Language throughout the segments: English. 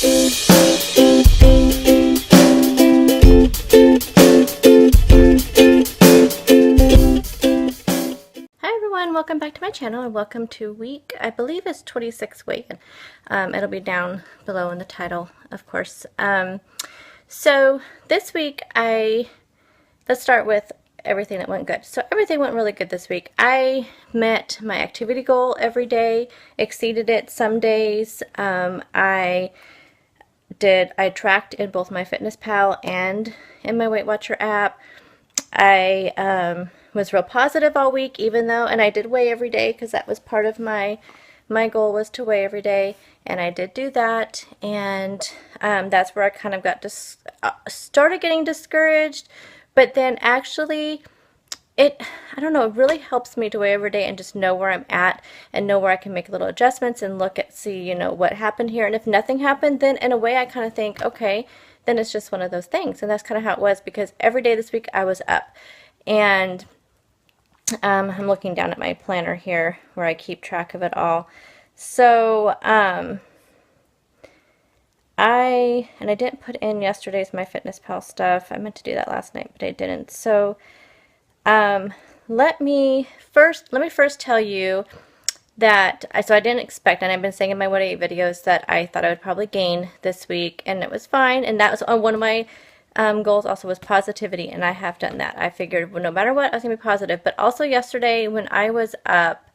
Welcome back to my channel and welcome to week, I believe it's 26 weigh-in. It'll be down below in the title, of course. So this week let's start with everything that went good. So everything went really good this week. I met my activity goal every day, exceeded it some days. I tracked in both my FitnessPal and in my Weight Watcher app. I was real positive all week, even though, and I did weigh every day because that was part of my goal, was to weigh every day, and I did do that, and that's where I kind of got started getting discouraged. But then actually I don't know, it really helps me to weigh every day and just know where I'm at and know where I can make little adjustments and see, you know, what happened here. And if nothing happened, then in a way I kind of think, okay, then it's just one of those things. And that's kind of how it was, because every day this week I was up. And I'm looking down at my planner here where I keep track of it all. So I didn't put in yesterday's MyFitnessPal stuff. I meant to do that last night, but I didn't. So let me first tell you that I didn't expect, and I've been saying in my 1-8 videos that I thought I would probably gain this week, and it was fine. And that was one of my goals also, was positivity, and I have done that. I figured, well, no matter what, I was going to be positive. But also yesterday when I was up,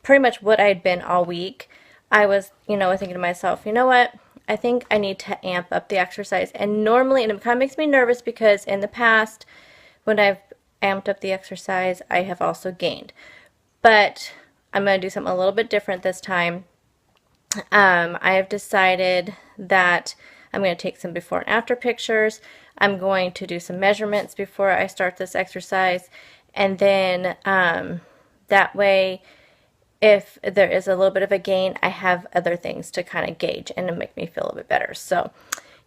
pretty much what I had been all week, I was, you know, thinking to myself, you know what, I think I need to amp up the exercise. And normally, and it kind of makes me nervous because in the past, when I've amped up the exercise, I have also gained. But I'm going to do something a little bit different this time. I have decided that I'm going to take some before and after pictures. I'm going to do some measurements before I start this exercise. And then that way, if there is a little bit of a gain, I have other things to kind of gauge and to make me feel a little bit better. So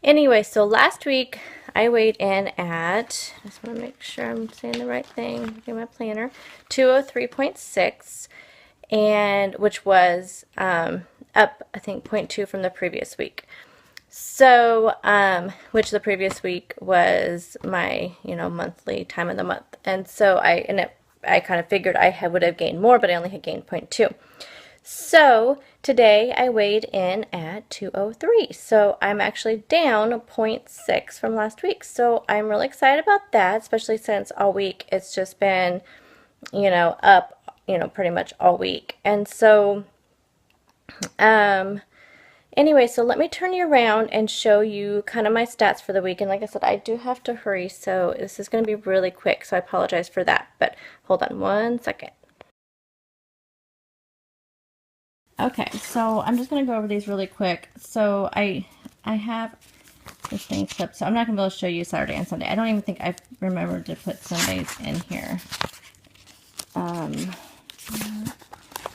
anyway, so last week I weighed in at, I just want to make sure I'm saying the right thing, look at my planner, 203.6, and which was up, I think, 0.2 from the previous week. So, which the previous week was my, you know, monthly time of the month. And so I kind of figured I would have gained more, but I only had gained 0.2. So today I weighed in at 203. So I'm actually down 0.6 from last week. So I'm really excited about that, especially since all week it's just been, you know, up, you know, pretty much all week. And so, anyway, so let me turn you around and show you kind of my stats for the week. And like I said, I do have to hurry, so this is going to be really quick, so I apologize for that. But hold on one second. Okay, so I'm just going to go over these really quick. So I have this thing clipped, so I'm not going to be able to show you Saturday and Sunday. I don't even think I've remembered to put Sundays in here.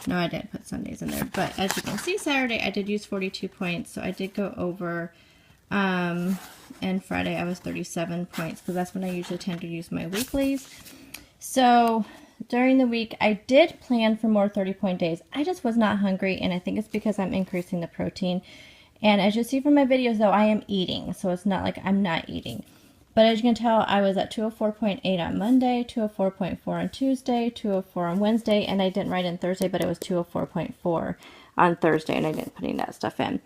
No, I didn't put Sundays in there, but as you can see, Saturday I did use 42 points, so I did go over, and Friday I was 37 points, because that's when I usually tend to use my weeklies. So during the week, I did plan for more 30-point days. I just was not hungry, and I think it's because I'm increasing the protein. And as you see from my videos, though, I am eating, so it's not like I'm not eating. But as you can tell, I was at 204.8 on Monday, 204.4 on Tuesday, 204 on Wednesday, and I didn't write in Thursday, but it was 204.4 on Thursday, and I didn't put any of that stuff in.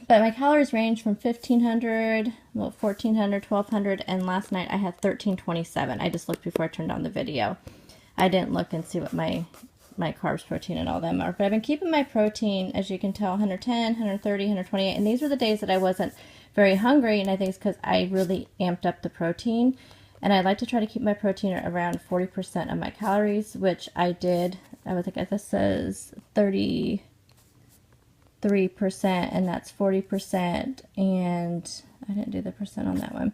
But my calories range from 1,500, well, 1,400, 1,200, and last night I had 1,327. I just looked before I turned on the video. I didn't look and see what my carbs, protein, and all them are. But I've been keeping my protein, as you can tell, 110, 130, 128, and these were the days that I wasn't very hungry, and I think it's because I really amped up the protein. And I like to try to keep my protein around 40% of my calories, which I did. I think this says 33%, and that's 40%, and I didn't do the percent on that one.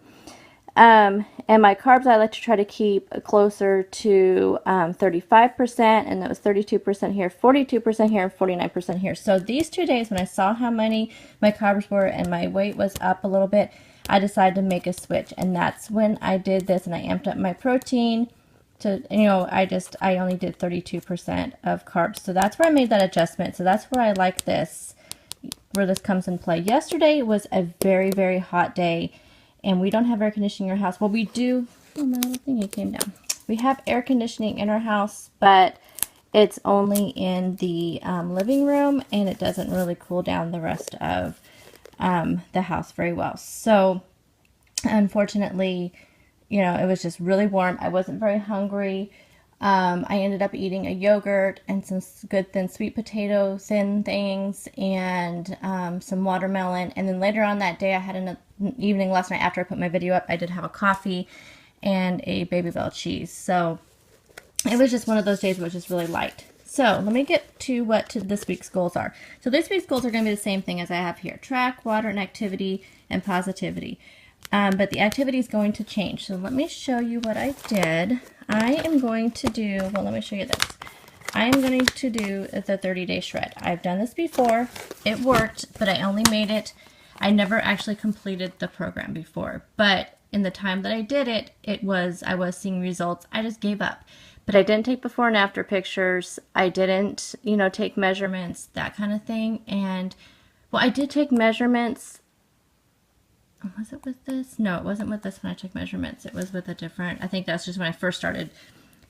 And my carbs, I like to try to keep closer to 35%, and that was 32% here, 42% here, and 49% here. So these 2 days, when I saw how many my carbs were and my weight was up a little bit, I decided to make a switch, and that's when I did this, and I amped up my protein to, you know, I only did 32% of carbs. So that's where I made that adjustment. So that's where I like this, where this comes in play. Yesterday was a very, very hot day, and we don't have air conditioning in our house. Well, we do. Oh, my little thingy came down. We have air conditioning in our house, but it's only in the living room, and it doesn't really cool down the rest of the house very well. So unfortunately, you know, it was just really warm. I wasn't very hungry. I ended up eating a yogurt and some good thin sweet potato thin things, and some watermelon. And then later on that day, I had an evening last night after I put my video up, I did have a coffee and a Baby Bell cheese. So it was just one of those days where it was just really light. So let me get to what this week's goals are. So this week's goals are going to be the same thing as I have here: track, water, and activity, and positivity. But the activity is going to change. So let me show you what I did. I am going to do, well, let me show you this. I am going to do the 30-day shred. I've done this before. It worked, but I only made it. I never actually completed the program before. But in the time that I did it, I was seeing results. I just gave up. But I didn't take before and after pictures. I didn't, you know, take measurements, that kind of thing. And, well, I did take measurements. Was it with this? No, it wasn't with this when I took measurements. It was with a different, I think that's just when I first started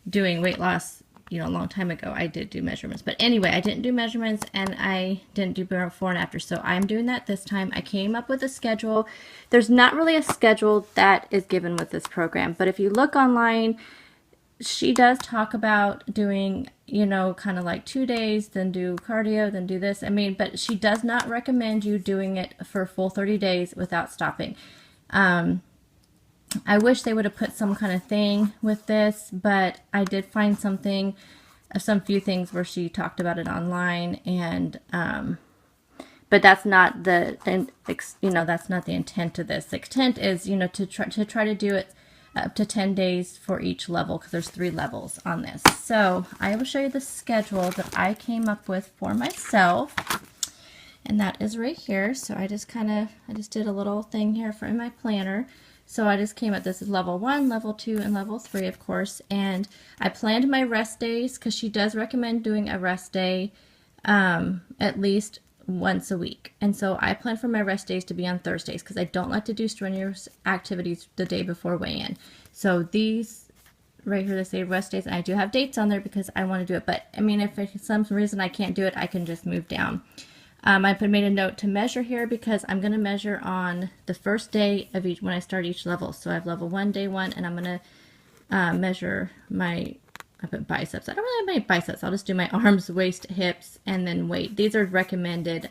doing weight loss, you know, a long time ago. I did do measurements. But anyway, I didn't do measurements, and I didn't do before and after. So I'm doing that this time. I came up with a schedule. There's not really a schedule that is given with this program. But if you look online, she does talk about doing, you know, kind of like 2 days, then do cardio, then do this. I mean, but she does not recommend you doing it for a full 30 days without stopping. I wish they would have put some kind of thing with this, but I did find some few things where she talked about it online, and but that's not the, you know, that's not the intent of this. The intent is, you know, to try to do it up to 10 days for each level, because there's 3 levels on this. So I will show you the schedule that I came up with for myself, and that is right here. So I just did a little thing here for in my planner. So I just came up, this is level 1, level 2, and level 3, of course. And I planned my rest days, because she does recommend doing a rest day at least once a week. And so I plan for my rest days to be on Thursdays, because I don't like to do strenuous activities the day before weigh-in. So these right here, they say rest days, and I do have dates on there because I want to do it. But I mean, if for some reason I can't do it, I can just move down. I made a note to measure here, because I'm going to measure on the first day of each, when I start each level. So I have level 1, day 1, and I'm going to measure my, I put biceps. I don't really have my biceps. I'll just do my arms, waist, hips, and then weight. These are recommended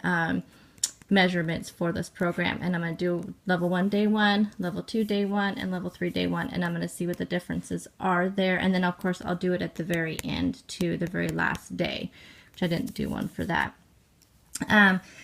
measurements for this program. And I'm going to do level 1, day 1, level 2, day 1, and level 3, day 1. And I'm going to see what the differences are there. And then, of course, I'll do it at the very end, to the very last day, which I didn't do one for that.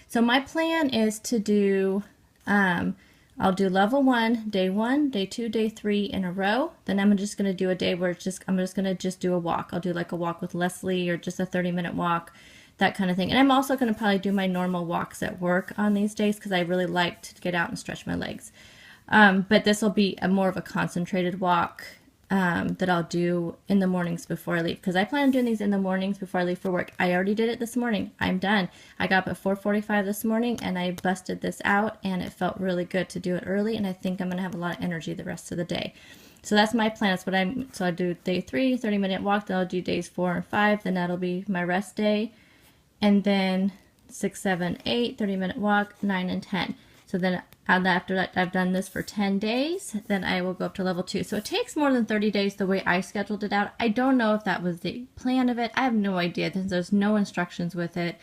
So my plan is to do, I'll do level 1, day 2, day 3 in a row. Then I'm just going to do a day where I'm just going to do a walk. I'll do like a walk with Leslie, or just a 30-minute walk, that kind of thing. And I'm also going to probably do my normal walks at work on these days, because I really like to get out and stretch my legs. But this will be more of a concentrated walk that I'll do in the mornings before I leave, because I plan on doing these in the mornings before I leave for work. I already did it this morning. I'm done. I got up at 4:45 this morning, and I busted this out, and it felt really good to do it early, and I think I'm going to have a lot of energy the rest of the day. So that's my plan. That's what so I do day 3, 30-minute walk, then I'll do days 4 and 5, then that'll be my rest day, and then 6, 7, 8, 30-minute walk, 9, and 10. So then after that, I've done this for 10 days, then I will go up to level 2. So it takes more than 30 days the way I scheduled it out. I don't know if that was the plan of it. I have no idea. There's no instructions with it.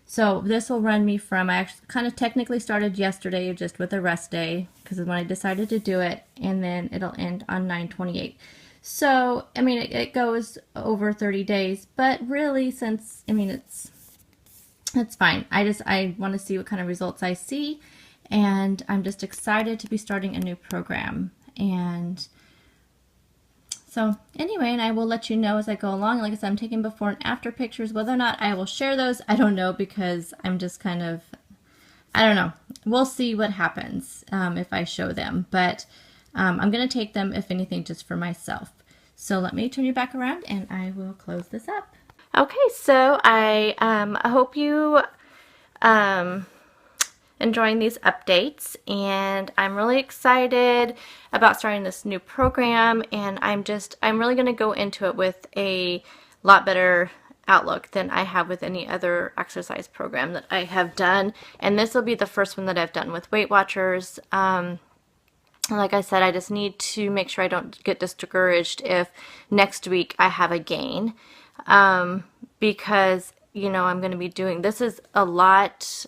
So this will run me from, I actually kind of technically started yesterday just with a rest day, because when I decided to do it, and then it'll end on 9/28. So, I mean, it goes over 30 days, but really, since, I mean, it's fine. I want to see what kind of results I see, and I'm just excited to be starting a new program. And so anyway, and I will let you know as I go along. Like I said, I'm taking before and after pictures. Whether or not I will share those, I don't know, because I'm just kind of, I don't know. We'll see what happens if I show them. But I'm going to take them, if anything, just for myself. So let me turn you back around and I will close this up. Okay, so I hope you enjoying these updates, and I'm really excited about starting this new program, and I'm really going to go into it with a lot better outlook than I have with any other exercise program that I have done, and this will be the first one that I've done with Weight Watchers. Like I said, I just need to make sure I don't get discouraged if next week I have a gain, because I'm going to be doing, this is a lot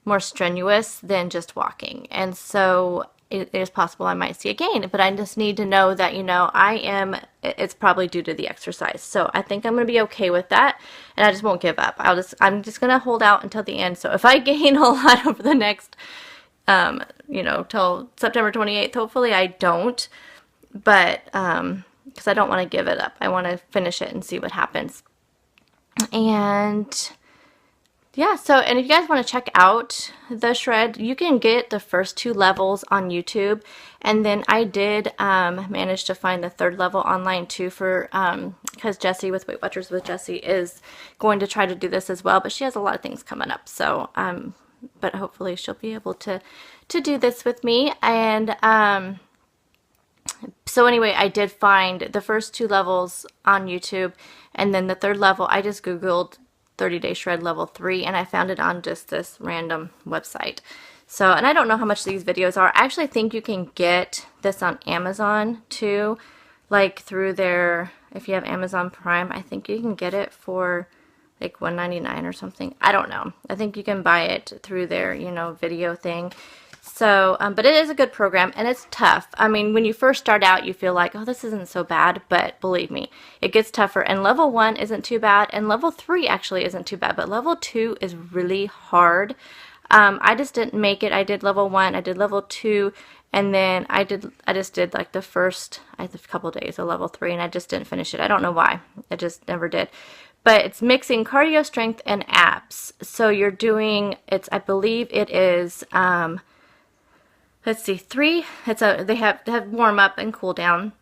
more strenuous than just walking, and so it is possible I might see a gain, but I just need to know that it's probably due to the exercise. So I think I'm going to be okay with that, and I just won't give up. I'm just going to hold out until the end. So if I gain a lot over the next till September 28th, hopefully I don't, but because I don't want to give it up. I want to finish it and see what happens. And yeah, and if you guys want to check out the shred, you can get the first 2 levels on YouTube, and then I did manage to find the 3rd level online too, for because Jessie with Weight Watchers with Jessie is going to try to do this as well, but she has a lot of things coming up, so but hopefully she'll be able to do this with me. And so anyway, I did find the first 2 levels on YouTube, and then the 3rd level I just googled 30-day shred level 3, and I found it on just this random website. So, and I don't know how much these videos are. I actually think you can get this on Amazon too, like through their, if you have Amazon Prime, I think you can get it for like $1.99 or something. I don't know. I think you can buy it through their, video thing. So, but it is a good program, and it's tough. I mean, when you first start out, you feel like, oh, this isn't so bad, but believe me, it gets tougher. And level 1 isn't too bad, and level 3 actually isn't too bad, but level 2 is really hard. I just didn't make it. I did level 1, I did level 2, and then I just did like the first, I had a couple days of level 3, and I just didn't finish it. I don't know why. I just never did. But it's mixing cardio, strength, and abs. So you're doing, I believe it is, let's see, 3, they have warm up and cool down.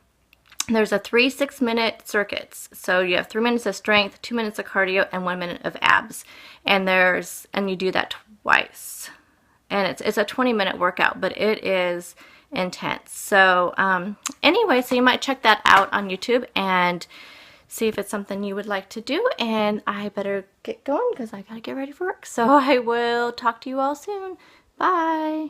There's a 3 6-minute circuits. So you have 3 minutes of strength, 2 minutes of cardio, and 1 minute of abs. And you do that twice. And it's a 20-minute workout, but it is intense. So anyway, so you might check that out on YouTube and see if it's something you would like to do. And I better get going because I gotta get ready for work. So I will talk to you all soon. Bye.